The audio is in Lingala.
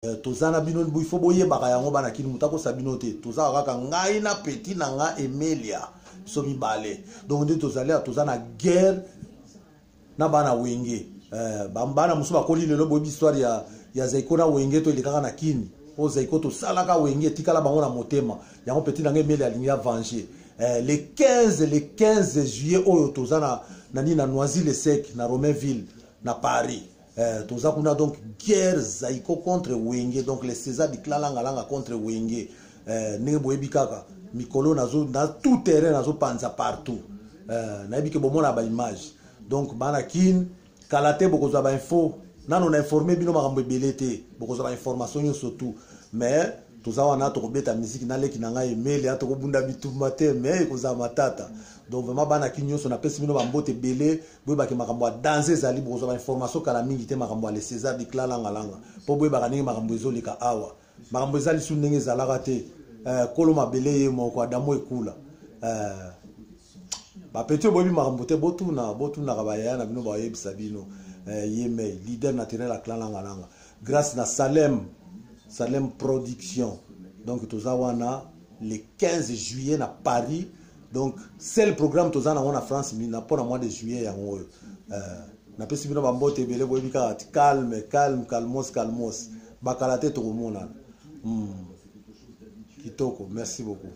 tozana bino il faut boye bakayango bana kini mutako sabino te toza kaka ngai na petit na nga Emilia somi balé donc nde tozali tozana guerre na bana wenge bambana musuba koli lelo boye histoire ya Zaiko na wenge to ilikaka na kini o Zaiko to salaka wenge tikala bango na motema yango petit na nga Emilia alingi venger les 15 juillet oyo tozana nani na Noisy-le-Sec na Romainville na Paris. Toza kuna donc guerre Zaiko contre Wenge, donc les César di Klalanga contre Wenge. Nenge boyebi kaka mikolo nazo na tout terrain nazo panza partout. Na bi ke bomona ba image. Donc banakin kalate bokozwa ba info, nano na informer bino makambo ebelete, bokozwa ba information surtout. Mais toza wana to kobeta musique na leki na ngai email ya to kobunda bituma te mais koza matata. Donc vraiment banakin nyonso na pesi bino ba mbote belé, boye ba ke makambo a danser zali bokozwa ba information kala mingi te makambo les César di Klalanga. Po boye ba kaningi makambo ezolika awa. Makambo ezali su ndenge zalaka te. Kolo mabele ye moko adamo ekula. Ba petit boyebi makambo te botuna ka bayaya na bino ba yebisa bino. Yeme leader naturel à Klalanga. Grâce na Salem Production. Donc tozawana le 15 juillet na Paris. Donc c'est le programme tozana en France mais na pour mois de juillet yango. Na pesi bino ba mbote belé boyebi ka calmos. Bakalate to komona. Kitoko, merci beaucoup.